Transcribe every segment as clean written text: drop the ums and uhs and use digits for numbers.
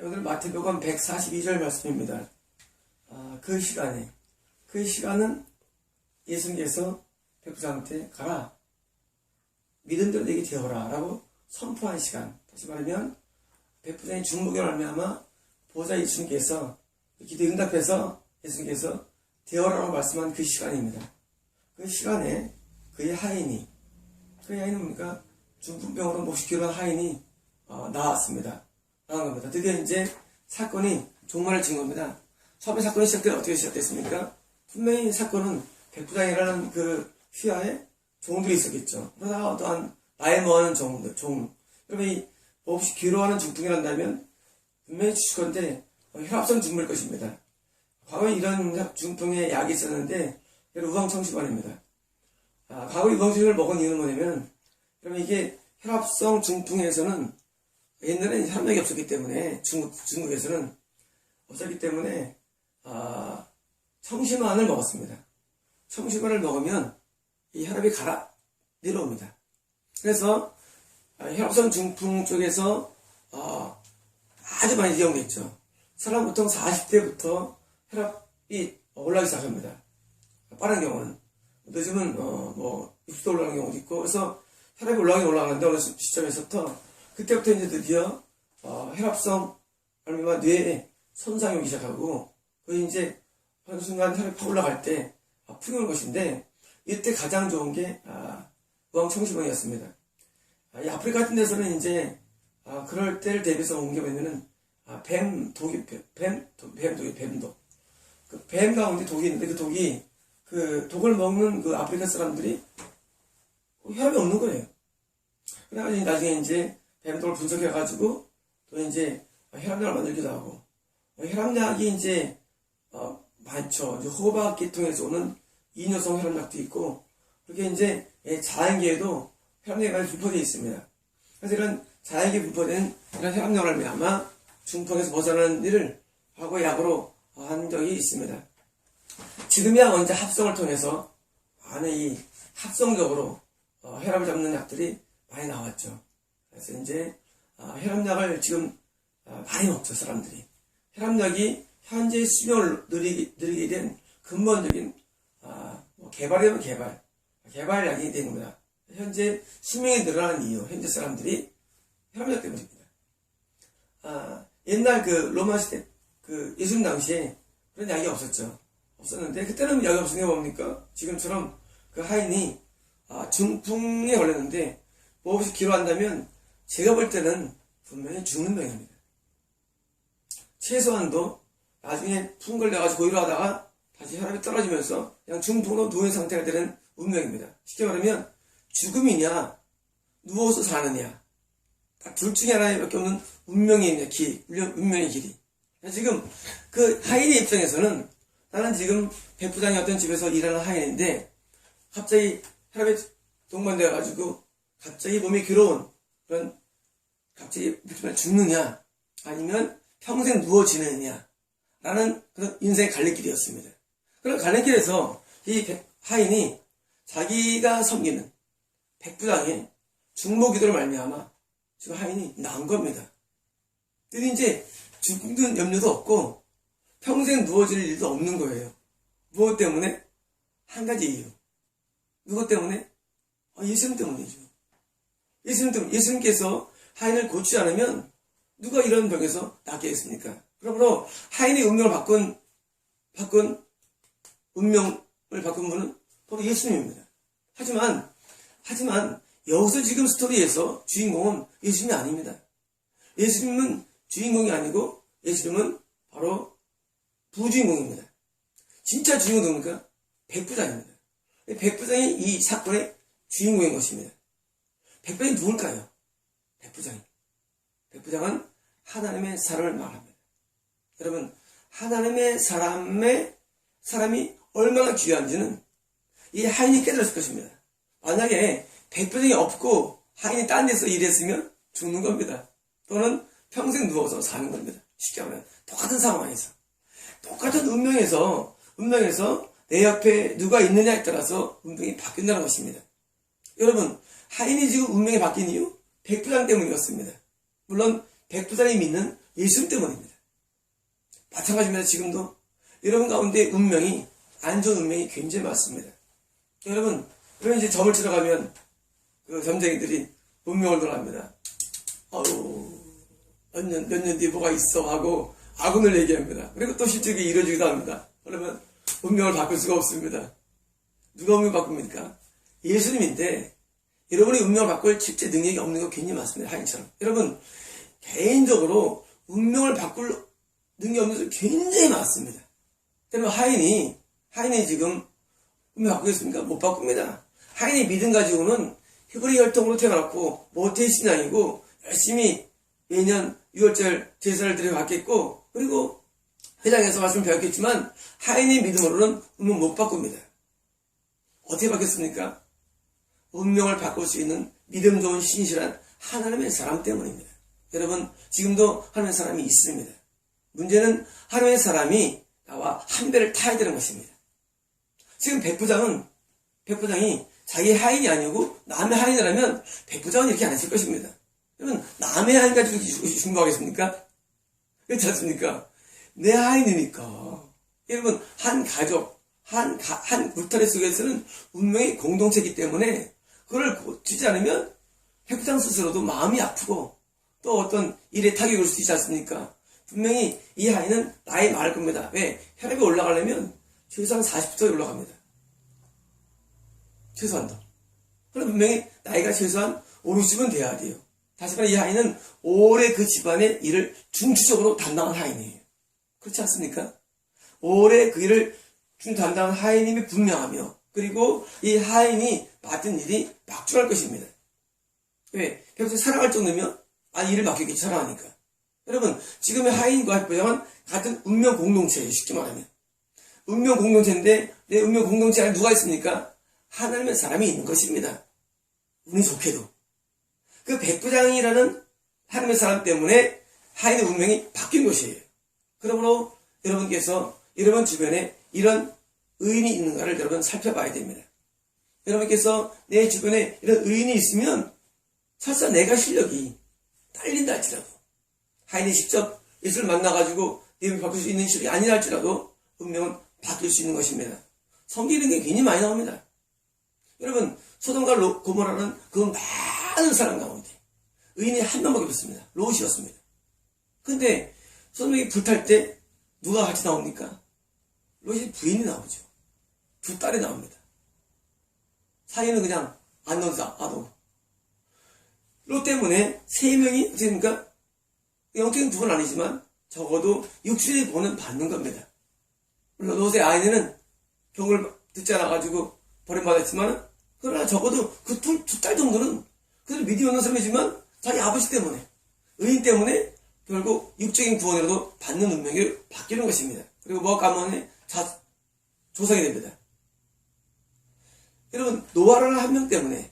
오늘 마태복음 142절 말씀입니다. 그 시간은 예수님께서 백부장한테 가라, 믿은 대로 내게 되어라 라고 선포한 시간. 다시 말하면 백부장의 중보기로 말미암아 보좌 예수님께서 기도에 응답해서 예수님께서 되어라라고 말씀한 그 시간입니다. 그 시간에 그의 하인은 뭡니까? 중풍병으로 몹시 괴로운 하인이 나왔습니다. 나온 겁니다. 드디어 이제 사건이 종말을 지은 겁니다. 처음에 사건이 어떻게 시작됐습니까? 분명히 사건은 백부장이라는 그 휘하에 종들이 있었겠죠. 그러다가 어떠한 나이 먹은 종. 그러면 이 몹시 괴로워하는 중풍이란다면 분명히 주실 건데 혈압성 중풍일 것입니다. 과거에 이런 중풍에 약이 있었는데 우황청심환입니다. 과거에 우황청심을 먹은 이유는 뭐냐면, 그러면 이게 혈압성 중풍에서는 옛날에는 혈압약이 없었기 때문에 중국에서는 없었기 때문에 청심환을 먹었습니다. 청심환을 먹으면 이 혈압이 내려옵니다. 그래서 혈압성 중풍 쪽에서 아주 많이 이용됐죠. 사람 보통 40대부터 혈압이 올라가기 시작합니다. 빠른 경우는 늦으면 60도 올라가는 경우도 있고, 그래서 혈압이 올라가는데 어느 시점에서부터 그때부터 이제 드디어 혈압성 말미암아 뇌에 손상이 오기 시작하고, 그 이제 어느 순간 혈압이 팍 올라갈 때 아프게 오는 것인데, 이때 가장 좋은 게 우황청심환이었습니다. 이 아프리카 같은 데서는 이제 그럴 때를 대비해서 온 게 뭐냐면은 뱀독. 그 뱀 가운데 독이 있는데 그 독이 그 독을 먹는 그 아프리카 사람들이 혈압이 없는 거예요. 그래가지고 나중에 이제 뱀독을 분석해가지고 또 이제 혈압약을 만들기도 하고, 혈압약이 이제 많죠. 호박계통에서 오는 이뇨성 혈압약도 있고, 그렇게 이제 자연계에도 혈압약이 분포되어 있습니다. 그래서 이런 자연계에 분포된 이런 혈압약을 말미암아 중풍에서 벗어나는 일을 하고 약으로 한 적이 있습니다. 지금이야 언제 합성을 통해서 많이 합성적으로 혈압을 잡는 약들이 많이 나왔죠. 그래서 이제 혈압약을 지금 많이 먹죠, 사람들이. 혈압약이 현재 수명을 늘리게 된 근본적인 개발이면 개발약이 된 겁니다. 현재 수명이 늘어나는 이유, 현재 사람들이 혈압약 때문입니다. 옛날 그 로마 시대 그 예수님 당시에 그런 약이 없었는데, 그때는 약이 없으니까 뭡니까? 지금처럼 그 하인이 중풍에 걸렸는데 몹시 기로한다면 제가 볼 때는 분명히 죽는 병입니다. 최소한도 나중에 풍 걸려가지고 고이로하다가 다시 혈압이 떨어지면서 그냥 중풍으로 누운 상태가 되는 운명입니다. 쉽게 말하면 죽음이냐 누워서 사느냐, 딱 둘 중에 하나밖에 없는 운명의 길이. 지금 그 하인의 입장에서는 나는 지금 백부장이 어떤 집에서 일하는 하인인데 갑자기 혈압이 동반되어가지고 갑자기 몸이 괴로운 그런, 갑자기 죽느냐 아니면 평생 누워 지내느냐 라는 그런 인생의 갈림길이었습니다. 그런 갈림길에서 이 하인이 자기가 섬기는 백부장의 중보기도를 말미암아 지금 하인이 나은 겁니다. 근데 이제 죽는 염려도 없고 평생 누워질 일도 없는 거예요. 무엇 때문에? 한 가지 이유. 누구 때문에? 예수님 때문이죠. 예수님께서 하인을 고치지 않으면 누가 이런 병에서 낫겠습니까? 그러므로 하인의 운명을 바꾼 분은 바로 예수님입니다. 하지만 여기서 지금 스토리에서 주인공은 예수님이 아닙니다. 예수님은 주인공이 아니고 예수님은 바로 부주인공입니다. 진짜 주인공은 누굽니까? 백부장입니다. 백부장이 이 사건의 주인공인 것입니다. 백부장이 누굴까요? 백부장은 하나님의 사람을 말합니다. 여러분, 하나님의 사람이 얼마나 귀한지는 이 하인이 깨달았을 것입니다. 만약에 백부장이 없고 하인이 딴 데서 일했으면 죽는 겁니다. 또는 평생 누워서 사는 겁니다. 쉽게 말하면 똑같은 상황에서, 똑같은 운명에서 내 옆에 누가 있느냐에 따라서 운명이 바뀐다는 것입니다. 여러분, 하인이 지금 운명이 바뀐 이유 백부장 때문이었습니다. 물론 백부장이 믿는 예수님 때문입니다. 마찬가지입니다. 지금도 여러분 가운데 운명이, 안 좋은 운명이 굉장히 많습니다. 여러분 이제 점을 치러 가면 그 점쟁이들이 운명을 돌아갑니다. 아우, 몇 년 뒤에 뭐가 있어 하고 아군을 얘기합니다. 그리고 또 실제로 이루어지기도 합니다. 그러면 운명을 바꿀 수가 없습니다. 누가 운명을 바꿉니까? 예수님인데 여러분이 운명을 바꿀 실제 능력이 없는 거 굉장히 많습니다. 하인처럼. 여러분 개인적으로 운명을 바꿀 능력이 없는 사람이 굉장히 많습니다. 여러분 하인이 지금 운명 바꾸겠습니까? 못 바꿉니다. 하인이 믿음 가지고는 히브리 혈통으로 태어났고 모태 신앙이고 열심히 매년 6월절 제사를 드려왔겠고 그리고 회당에서 말씀을 배웠겠지만 하인의 믿음으로는 운명 못 바꿉니다. 어떻게 바뀌었습니까? 운명을 바꿀 수 있는 믿음 좋은 신실한 하나님의 사람 때문입니다. 여러분 지금도 하나님의 사람이 있습니다. 문제는 하나님의 사람이 나와 한 배를 타야 되는 것입니다. 지금 백부장이 자기 하인이 아니고 남의 하인이라면 백부장은 이렇게 안 했을 것입니다. 여러분 남의 하인 가지고 중보하겠습니까? 그렇지 않습니까? 내 하인이니까. 여러분 한 가족, 한 울타리 속에서는 운명의 공동체이기 때문에 그걸 고치지 않으면 백부장 스스로도 마음이 아프고 또 어떤 일에 타격을 줄 수 있지 않습니까? 분명히 이 하인은 나이 많을 겁니다. 왜? 혈압이 올라가려면 최소한 40도에 올라갑니다. 최소한 더. 그럼 분명히 나이가 최소한 5, 60은 돼야 돼요. 다시 말해 이 하인은 오래 그 집안의 일을 중추적으로 담당한 하인이에요. 그렇지 않습니까? 오래 그 일을 담당한 하인임이 분명하며 그리고 이 하인이 맡은 일이 막중할 것입니다. 왜? 평소에 사랑할 정도면 일을 맡기겠지 사랑하니까. 여러분 지금의 하인과 백부장은 같은 운명 공동체예요. 쉽게 말하면. 운명 공동체인데 내 운명 공동체 안에 누가 있습니까? 하나님의 사람이 있는 것입니다. 운이 좋게도. 그 백부장이라는 하나님의 사람 때문에 하인의 운명이 바뀐 것이에요. 그러므로 여러분께서 여러분 주변에 이런 의인이 있는가를 여러분 살펴봐야 됩니다. 여러분께서 내 주변에 이런 의인이 있으면 설사 내가 실력이 딸린다 할지라도 하인이 직접 예수를 만나가지고 내용을 바꿀 수 있는 실력이 아니라 할지라도 운명은 바뀔 수 있는 것입니다. 성경에 굉장히 많이 나옵니다. 여러분 소돔과 고모라는 그 많은 사람 가운데 의인이 한 명밖에 없습니다. 롯이었습니다. 근데 소돔이 불탈 때 누가 같이 나옵니까? 롯이 부인이 나오죠. 두 딸이 나옵니다. 사이는 그냥 안 넣어서 안 오고. 롯 때문에 세 명이 어떻게 됩니까? 영적인 부분 아니지만 적어도 육신의 구원은 받는 겁니다. 물론 롯의 아이는 경을 듣지 않아가지고 버림받았지만 그러나 적어도 그 두 딸 정도는 그들 믿음이 없는 사람이지만 자기 아버지 때문에 의인 때문에 결국 육적인 구원이라도 받는 운명이 바뀌는 것입니다. 그리고 뭐 가문의 조상이 됩니다. 여러분 노아라는 한 명 때문에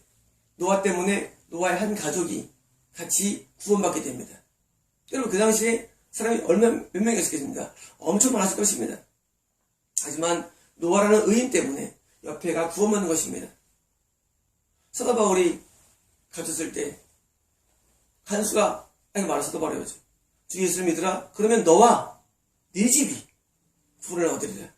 노아의 한 가족이 같이 구원받게 됩니다. 여러분 그 당시에 사람이 몇 명이 있었겠습니까? 엄청 많았을 것입니다. 하지만 노아라는 의인 때문에 옆에가 구원받는 것입니다. 사도 바울이 갇혔을 때 한수가 말해서 사도 바울이죠. 주 예수를 믿으라. 그러면 너와 네 집이 구원을 얻으리라.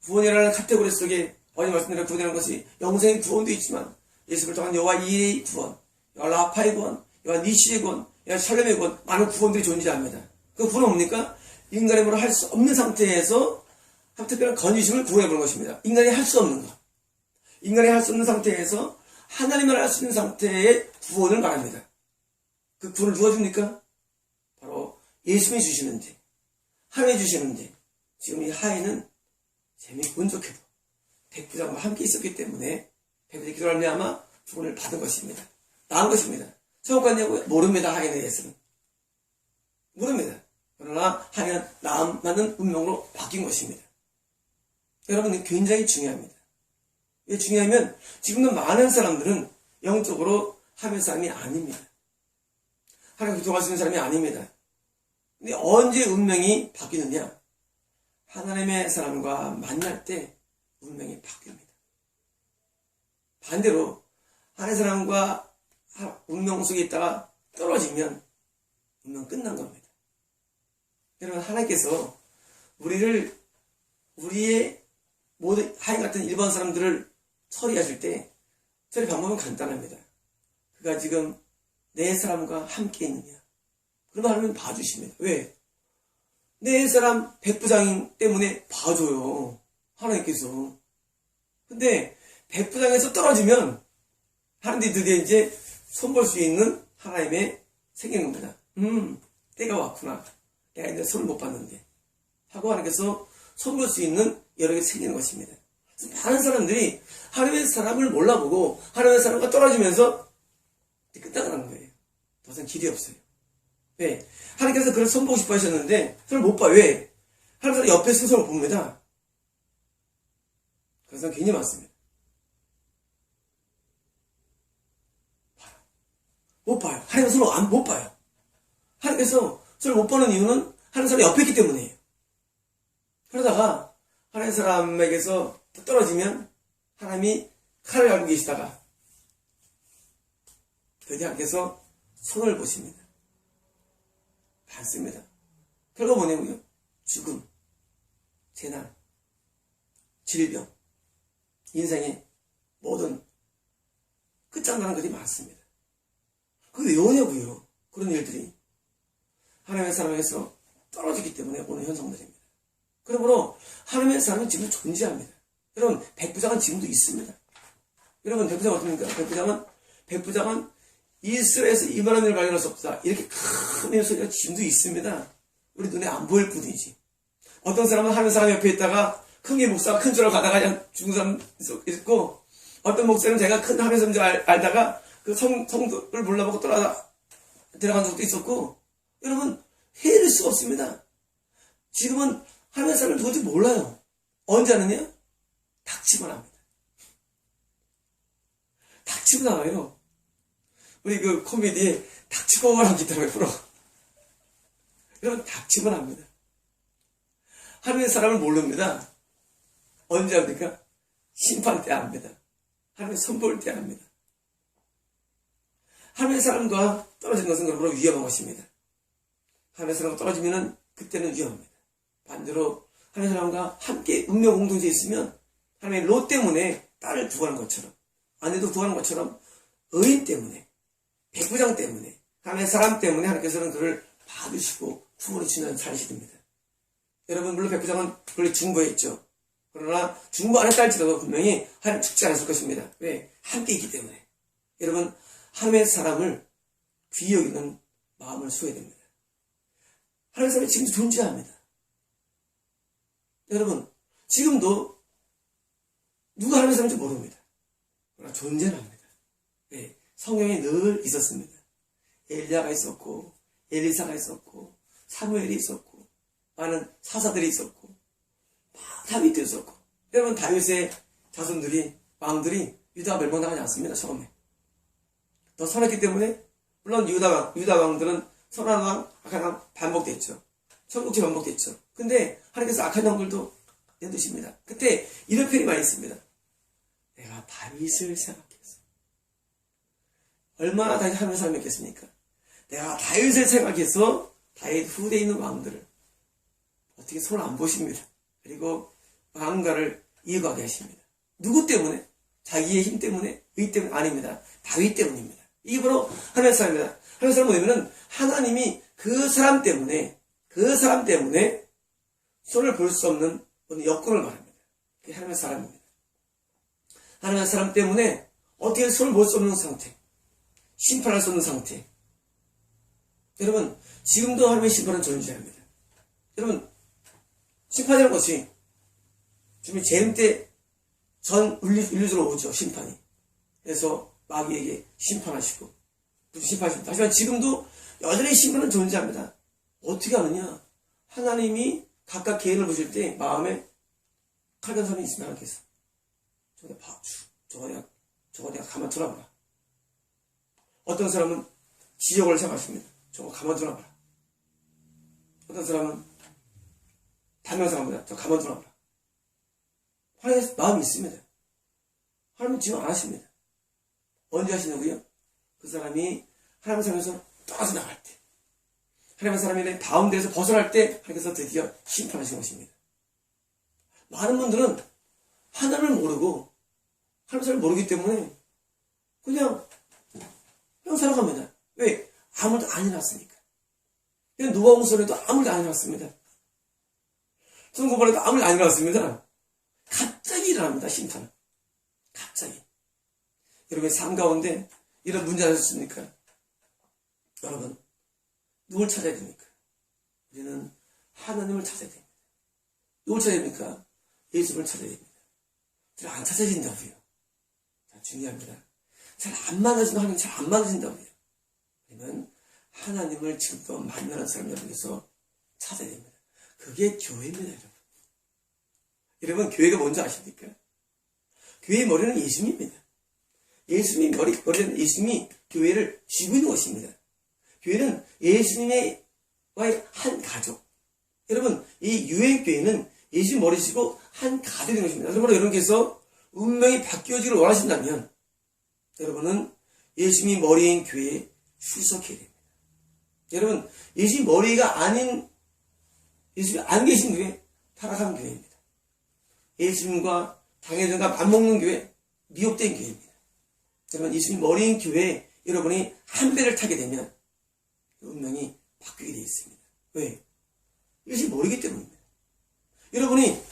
구원이라는 카테고리 속에 어제 말씀드린 구원이라는 것이 영생의 구원도 있지만 예수를 통한 여호와 이의 구원, 여호와 라파의 구원, 여호와 니시의 구원, 여호와 샬롬의 구원 많은 구원들이 존재합니다. 그 구원은 뭡니까? 인간의 힘으로 할 수 없는 상태에서 한 특별한 건지심을 구해보는 것입니다. 인간이 할 수 없는 것. 인간이 할 수 없는 상태에서 하나님을 할 수 있는 상태의 구원을 말합니다. 그 구원을 누가 줍니까? 바로 예수님이 주시는데 하나님이 주시는데 지금 이 하인은 재미있고 운 좋게도 백부장과 함께 있었기 때문에 백부장의 기도를 말미암아 구원을 받은 것입니다. 나은 것입니다. 천국 갔냐고요? 모릅니다. 하인에 대해서는. 모릅니다. 그러나 하인은 나는 운명으로 바뀐 것입니다. 여러분 굉장히 중요합니다. 왜 중요하면 지금도 많은 사람들은 영적으로 하나님의 사람이 아닙니다. 하나님 기도할 수 있는 사람이 아닙니다. 근데 언제 운명이 바뀌느냐? 하나님의 사람과 만날 때 운명이 바뀝니다. 반대로 하나님의 사람과 운명 속에 있다가 떨어지면 운명 끝난 겁니다. 여러분, 하나님께서 우리의 모든 하인 같은 일반 사람들을 처리하실 때 처리 방법은 간단합니다. 그가 지금 내 사람과 함께 있느냐. 그러면 하나님은 봐주십니다. 왜? 내 사람 백부장 때문에 봐줘요. 하나님께서. 근데 백부장에서 떨어지면 하나님들이 드디어 이제 손볼 수 있는 하나님의 생기는 겁니다. 때가 왔구나. 내가 이제 손을 못 봤는데. 하고 하나님께서 손볼 수 있는 여러 개 생기는 것입니다. 많은 사람들이 하나님의 사람을 몰라보고 하나님의 사람과 떨어지면서 끝나가는 거예요. 더 이상 길이 없어요. 왜? 하나님께서 그를 손보고 싶어 하셨는데 그걸 못 봐. 왜? 하나님 사람 옆에 스스로 봅니다. 그런 사람 굉장히 많습니다. 못 봐요. 하나님의 손을 못 봐요. 하나님께서 손을 못 보는 이유는 하나님 사람이 옆에 있기 때문이에요. 그러다가 하나님 사람에게서 떨어지면 하나님이 칼을 알고 계시다가 드디어 하나님께서 손을 보십니다. 많습니다. 결과 뭐냐고요? 죽음, 재난, 질병, 인생의 모든 끝장나는 것이 많습니다. 그게 왜 오냐고요? 그런 일들이 하나님의 사람에게서 떨어지기 때문에 오는 현상들입니다. 그러므로 하나님의 사람은 지금 존재합니다. 여러분, 백부장은 지금도 있습니다. 여러분, 백부장 어떻습니까? 백부장은 이스라엘에서 이만한 일을 발견할 수 없다. 이렇게 큰 소리가 지금도 있습니다. 우리 눈에 안 보일 뿐이지. 어떤 사람은 하나님 사람 옆에 있다가 큰 게 목사가 큰 줄 알고 가다가 그냥 죽은 사람 있고, 어떤 목사는 제가 큰 하나님 사람인 줄 알다가 그 성도를 몰라보고 들어간 적도 있었고, 여러분, 헤아릴 수가 없습니다. 지금은 하나님 사람을 도저히 몰라요. 언제 하느냐? 닥치고 납니다. 닥치고 나와요. 우리 그 코미디에 닥치고 나오기 때문에 프로. 여러분, 닥치고 납니다. 하나님의 사람을 모릅니다. 언제 합니까? 심판 때 압니다. 하나님의 선볼 때 압니다. 하나님의 사람과 떨어지는 것은 그러므로 위험한 것입니다. 하나님의 사람과 떨어지면 그때는 위험합니다. 반대로 하나님의 사람과 함께 운명 공동체에 있으면 하나님의 롯 때문에 딸을 구하는 것처럼, 아내도 구하는 것처럼, 의인 때문에, 백부장 때문에, 하나님의 사람 때문에 하나님께서는 그를 받으시고 품으로 주는 사실입니다. 여러분, 물론 백부장은 그를 중보했죠. 그러나 중보 안 했다 할지라도 분명히 하나님 죽지 않았을 것입니다. 왜? 함께 있기 때문에. 여러분, 하나님의 사람을 귀히 여기는 마음을 수여야 됩니다. 하나님의 사람이 지금도 존재합니다. 여러분, 지금도 누가 하나님의 사람인지 모릅니다. 그러나 존재는 합니다. 왜? 성경에 늘 있었습니다. 엘리야가 있었고, 엘리사가 있었고, 사무엘이 있었고, 많은 사사들이 있었고, 다윗도 있었고. 여러분, 다윗의 자손들이, 왕들이 유다가 멸망당하지 않습니다. 처음에. 더 선했기 때문에, 물론 유다 왕들은 선한 왕, 악한 왕 반복됐죠. 천국지 반복됐죠. 근데 하나님께서 악한 왕들도 내두십니다. 그때 이런 표현이 많이 있습니다. 내가 다윗을 생각했어. 얼마나 다윗 하나님의 사람이었겠습니까? 내가 다윗을 생각해서 다윗 후대에 있는 왕들을 어떻게 손 안 보십니다. 그리고 왕가를 이어가게 하십니다. 누구 때문에? 자기의 힘 때문에? 의 때문에? 아닙니다. 다윗 때문입니다. 이게 바로 하나님의 사람입니다. 하나님의 사람은 뭐냐면 하나님이 그 사람 때문에 손을 볼 수 없는 어떤 여건을 말합니다. 그게 하나님의 사람입니다. 하나님의 사람 때문에 어떻게 손을 볼 수 없는 상태, 심판할 수 없는 상태. 여러분, 지금도 하나님의 심판은 존재합니다. 여러분, 심판이라는 것이 주님 재림 때 전 인류적으로 오죠. 심판이. 그래서 마귀에게 심판하시고 심판하십니다. 하지만 지금도 여전히 심판은 존재합니다. 어떻게 하느냐? 하나님이 각각 개인을 보실 때 마음에 칼간 사람이 있으면 하나님께서 저거 내가 가만 두라봐라. 어떤 사람은 지옥을 생각하십니다. 저거 가만 두라봐라. 어떤 사람은 단명상합니다. 저거 가만 두라봐라. 하나님의 마음이 있습니다. 하나님은 지금 안 하십니다. 언제 하시냐고요? 그 사람이 하나님 삶에서 떠나서 나갈 때, 하나님의 사람이 가운데에서 벗어날 때 하나님께서 드디어 심판하신 것입니다. 많은 분들은 하나님을 모르고 하나님을 모르기 때문에 그냥 살아갑니다. 왜? 아무도 안 일어났으니까. 그냥 노아홍선에도 아무도 안 일어났습니다. 선고발에도 아무도 안 일어났습니다. 갑자기 일어납니다. 심판은. 갑자기. 여러분의 삶 가운데 이런 문제가 있었습니까? 여러분, 누굴 찾아야 됩니까? 우리는 하나님을 찾아야 됩니다. 누굴 찾아야 됩니까? 예수를 찾아야 됩니다. 잘 안 찾아진다고요. 자, 중요합니다. 잘 안 만나진다고 하면 잘 안 만나진다고요. 그러면 하나님을 지금도 만나는 사람 여러분께서 찾아야 됩니다. 그게 교회입니다, 여러분. 여러분, 교회가 뭔지 아십니까? 교회의 머리는 예수님입니다. 예수님의 머리는 예수님이 교회를 쥐고 있는 것입니다. 교회는 예수님의 한 가족. 여러분, 이 유행교회는 예수님 머리시고 한 가족인 것입니다. 그러므로 여러분께서 운명이 바뀌어지기를 원하신다면 여러분은 예수님이 머리인 교회에 출석해야 됩니다. 여러분, 예수님 머리가 아닌, 예수님이 안 계신 교회, 타락한 교회입니다. 예수님과 당회전과 맞먹는 교회, 미혹된 교회입니다. 여러분, 예수님 머리인 교회에 여러분이 한 배를 타게 되면 운명이 바뀌게 되어 있습니다. 왜? 예수님 머리이기 때문입니다. 여러분이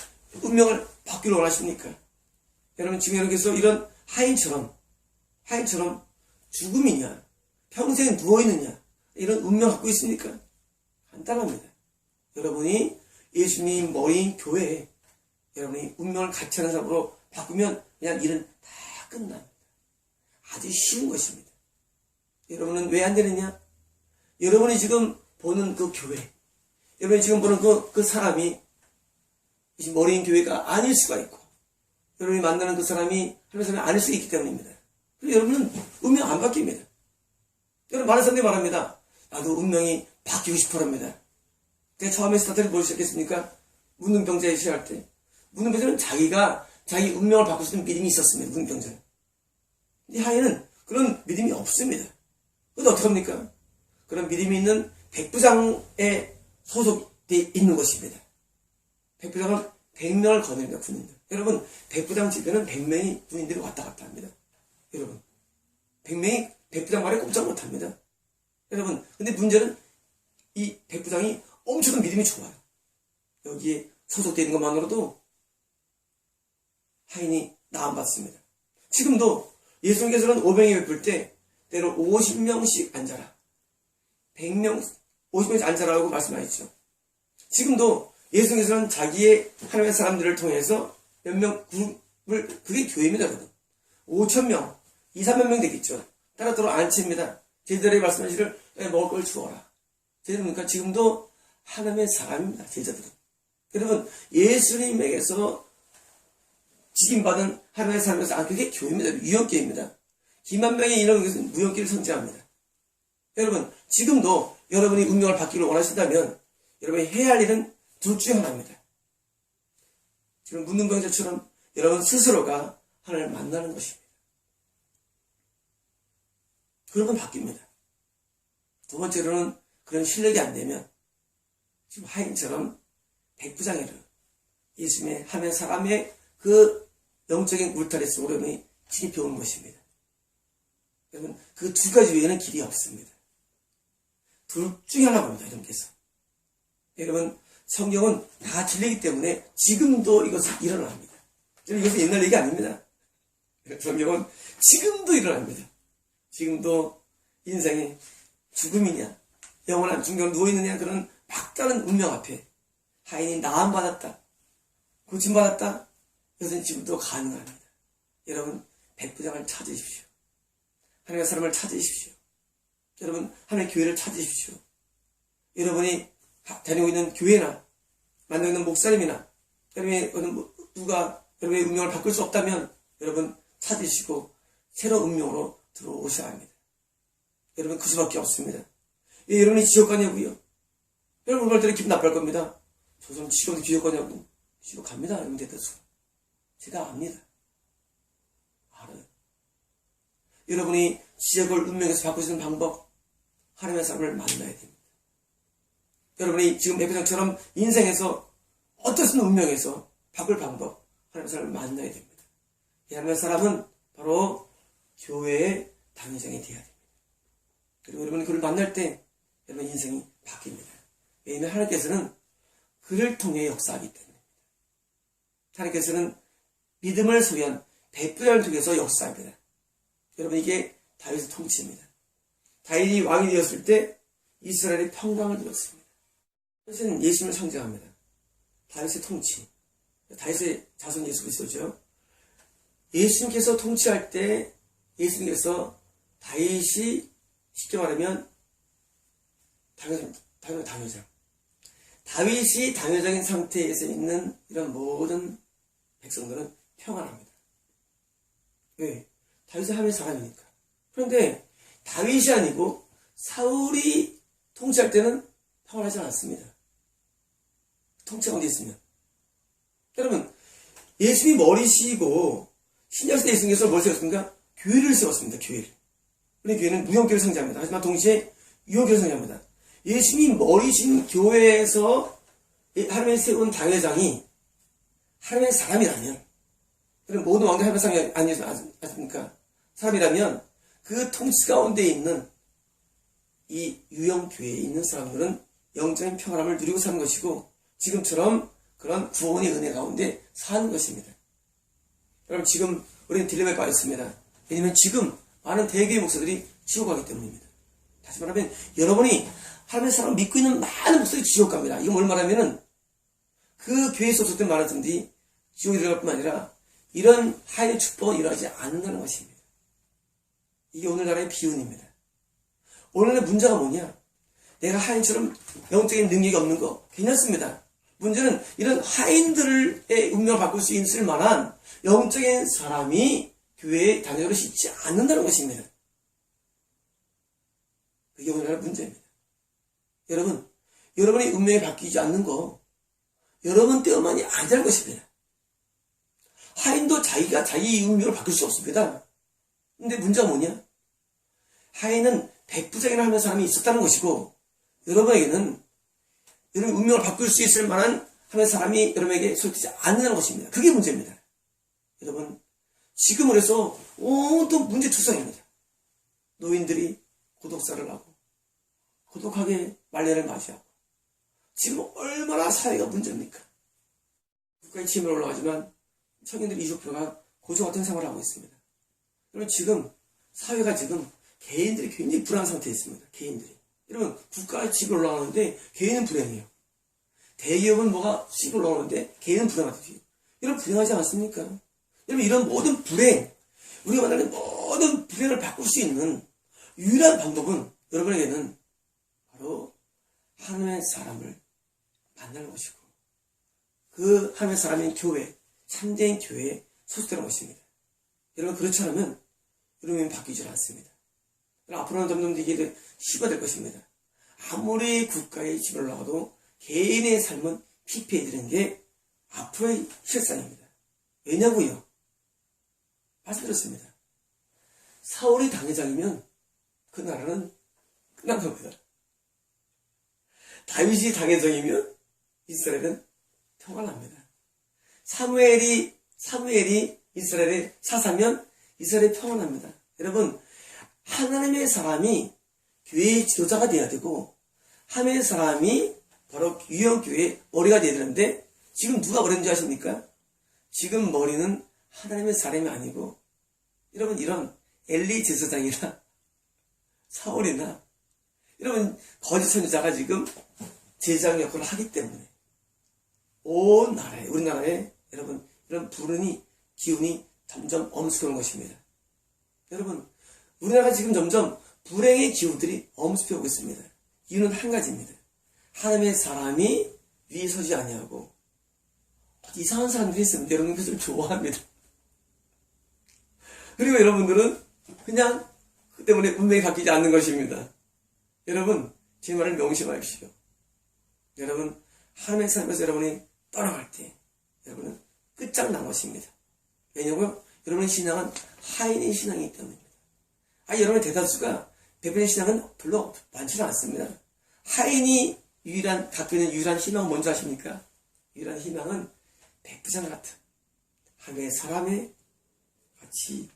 운명을 바뀌기를 원하십니까? 여러분, 지금 여러분께서 이런 하인처럼 죽음이냐, 평생 누워있느냐, 이런 운명 갖고 있습니까? 간단합니다. 여러분이 예수님 머리인 교회에 여러분이 운명을 같이 하는 사람으로 바꾸면 그냥 일은 다 끝납니다. 아주 쉬운 것입니다. 여러분은 왜 안 되느냐? 여러분이 지금 보는 그 교회, 여러분이 지금 보는 그 사람이 이 머리인 교회가 아닐 수가 있고, 여러분이 만나는 그 사람이 하나님의 사람이 아닐 수 있기 때문입니다. 그래서 여러분은 운명 안 바뀝니다. 여러분, 많은 사람들이 말합니다. 나도 운명이 바뀌고 싶어 합니다. 제가 처음에 스타트를 뭘 시작했습니까? 문둥병자에 시작할 때. 문둥병자는 자기 운명을 바꿀 수 있는 믿음이 있었습니다. 문둥병자는. 이 하인은 그런 믿음이 없습니다. 그런데 어떡합니까? 그런 믿음이 있는 백부장에 소속되어 있는 것입니다. 백부장은 100명을 거느립니다. 군인들. 여러분, 백부장 집에는 100명의 군인들이 왔다 갔다 합니다. 여러분, 100명이 백부장 말에 꼼짝 못합니다. 여러분, 근데 문제는 이 백부장이 엄청난 믿음이 좋아요. 여기에 소속되어 있는 것만으로도 하인이 나음받습니다. 지금도 예수님께서는 500에 베풀 때 때로 50명씩 앉아라, 100명 50명씩 앉아라고 말씀하셨죠. 지금도 예수님께서는 자기의 하나님의 사람들을 통해서 몇 명 그룹을, 그게 교회입니다. 여러분. 5,000명, 2, 3만 되겠죠. 따라도록 안치입니다. 제자들이 말씀하시기를 먹을 걸 주어라. 그러니까 지금도 하나님의 사람입니다. 제자들은. 여러분, 예수님에게서 직임받은 하나님의 사람에서 그게 교회입니다. 유형교회입니다. 기만 명의 이런 것은 무형교회를 선지합니다. 여러분, 지금도 여러분이 운명을 받기를 원하신다면 여러분이 해야 할 일은 둘 중에 하나입니다. 지금 문둥병자처럼 여러분 스스로가 하나님을 만나는 것입니다. 그러면 바뀝니다. 두 번째로는 그런 실력이 안 되면 지금 하인처럼 백부장이를 예수님의 하나님의 사람의 그 영적인 울타리 속으로 여러분이 진입해 오는 것입니다. 여러분, 그 두 가지 외에는 길이 없습니다. 둘 중에 하나가 옵니다. 여러분께서. 여러분, 성경은 다 진리이기 때문에 지금도 이것은 일어납니다. 이것은 옛날 얘기 아닙니다. 성경은 지금도 일어납니다. 지금도 인생이 죽음이냐, 영원한 중경을 누워있느냐, 그런 막다른 운명 앞에 하인이 나음받았다, 고침받았다, 이것은 지금도 가능합니다. 여러분, 백부장을 찾으십시오. 하나님의 사람을 찾으십시오. 여러분, 하나님의 교회를 찾으십시오. 여러분이 다니고 있는 교회나 만나고 있는 목사님이나 여러분이 누가 여러분의 운명을 바꿀 수 없다면 여러분 찾으시고 새로운 운명으로 들어오셔야 합니다. 여러분, 그 수밖에 없습니다. 왜 여러분이 지옥 가냐고요? 여러분 볼 때는 기분 나쁠 겁니다. 저 사람 지옥 가냐고. 지옥 갑니다. 여러분 대다수. 제가 압니다. 알아요. 여러분이 지옥을 운명에서 바꾸시는 방법, 하나님의 사람을 만나야 됩니다. 여러분이 지금 에베소처럼 인생에서 어떻든 운명에서 바꿀 방법, 하나님의 사람을 만나야 됩니다. 이 하나님의 사람은 바로 교회의 당회장이 되어야 됩니다. 그리고 여러분이 그를 만날 때 여러분 인생이 바뀝니다. 왜냐하면 하나님께서는 그를 통해 역사하기 때문입니다. 하나님께서는 믿음을 소유한 백부장을 통해서 역사합니다. 여러분 이게 다윗의 통치입니다. 다윗이 왕이 되었을 때 이스라엘의 평강을 누렸습니다. 이것은 예수님을 상징합니다. 다윗의 통치, 다윗의 자손 예수 그리스도죠. 예수님께서 통치할 때 예수님께서 다윗이 쉽게 말하면 당회장. 다윗이 당회장인 상태에서 있는 이런 모든 백성들은 평안합니다. 왜? 다윗이 하나님의 사람이니까. 그런데 다윗이 아니고 사울이 통치할 때는 평안하지 않았습니다. 통치가 어디 있으면. 여러분, 예수님이 머리시고 신약시대 예수님께서 뭘 세웠습니까? 교회를 세웠습니다. 교회를. 우리 교회는 무형교회를 상징합니다. 하지만 동시에 유형교회를 상징합니다. 예수님이 머리신 교회에서 하나님의 세운 당회장이 하나님의 사람이라면, 그럼 모든 왕들 하나님의 사람이 아니겠습니까? 사람이라면 그 통치 가운데 있는 이 유형교회에 있는 사람들은 영적인 평안함을 누리고 사는 것이고 지금처럼 그런 구원의 은혜 가운데 사는 것입니다. 여러분 지금 우리는 딜레마에 빠졌습니다. 왜냐하면 지금 많은 대개의 목사들이 지옥 가기 때문입니다. 다시 말하면 여러분이 하나님의 사람을 믿고 있는 많은 목사들이 지옥 갑니다. 이건 뭘 말하면은 그 교회에 소속된 많은 사람들이 지옥에 들어갈 뿐만 아니라 이런 하나님의 축복은 일어나지 않는다는 것입니다. 이게 오늘날의 비운입니다. 오늘의 문제가 뭐냐? 내가 하인처럼 영적인 능력이 없는 거 괜찮습니다. 문제는 이런 하인들의 운명을 바꿀 수 있을 만한 영적인 사람이 교회에 당회장으로 있지 않는다는 것입니다. 그게 오늘날의 문제입니다. 여러분, 여러분의 운명이 바뀌지 않는 거 여러분 때문만이 아니라는 것입니다. 하인도 자기가 자기 운명을 바꿀 수 없습니다. 근데 문제가 뭐냐? 하인은 백부장이라 하는 사람이 있었다는 것이고 여러분에게는 여러분 운명을 바꿀 수 있을 만한 하나님의 사람이 여러분에게 소속되지 않는다는 것입니다. 그게 문제입니다. 여러분 지금 그래서 온통 문제투성입니다. 노인들이 고독사를 하고 고독하게 말년을 맞이하고 지금 얼마나 사회가 문제입니까? 국가의 침을 올라가지만 청년들이 20%가 고조 같은 생활을 하고 있습니다. 여러분 지금 사회가 지금 개인들이 굉장히 불안한 상태에 있습니다. 개인들이. 여러분 국가의 집이 올라가는데 개인은 불행해요. 대기업은 뭐가 집이 올라오는데 개인은 불행하지. 여러분 불행하지 않습니까? 여러분 이런 모든 불행, 우리가 만나는 모든 불행을 바꿀 수 있는 유일한 방법은 여러분에게는 바로 하나님의 사람을 만나는 것이고 그 하나님의 사람인 교회, 참된 교회에 소속되는 것입니다. 여러분 그렇지 않으면 여러분이 바뀌지 않습니다. 앞으로는 점점 이게 쉬워질 것입니다. 아무리 국가의 집을 올라가도 개인의 삶은 피폐해지는 게 앞으로의 실상입니다. 왜냐고요? 말씀드렸습니다. 사울이 당회장이면 그 나라는 끝난 겁니다. 다윗이 당회장이면 이스라엘은 평안합니다. 사무엘이 이스라엘의 사사면 이스라엘이 평안합니다. 여러분 하나님의 사람이 교회의 지도자가 되어야 되고 하나님의 사람이 바로 유형교회의 머리가 되어야 되는데 지금 누가 머리인지 아십니까? 지금 머리는 하나님의 사람이 아니고 여러분 이런 엘리 제사장이나 사울이나 여러분 거짓 선지자가 지금 제사장 역할을 하기 때문에 온 나라에 우리나라에 여러분 이런 불운이 기운이 점점 엄습하는 것입니다. 여러분 우리나라가 지금 점점 불행의 기운들이 엄습해오고 있습니다. 이유는 한 가지입니다. 하나님의 사람이 위에 서지 아니하고 이상한 사람들이 있습니다. 여러분 그것을 좋아합니다. 그리고 여러분들은 그냥 그 때문에 운명이 바뀌지 않는 것입니다. 여러분 제 말을 명심하십시오. 여러분 하나님의 사람에서 여러분이 떠나갈 때 여러분은 끝장난 것입니다. 왜냐고요? 여러분의 신앙은 하인의 신앙이기 때문입니다. 여러분의 대다수가 백부장의 신앙은 별로 많지는 않습니다. 하인이 갖고 있는 유일한 희망은 뭔지 아십니까? 유일한 희망은 백부장 같은 하나의 사람의 같이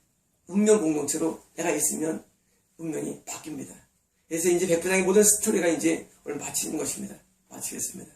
운명 공동체로 내가 있으면 운명이 바뀝니다. 그래서 이제 백부장의 모든 스토리가 이제 오늘 마치는 것입니다. 마치겠습니다.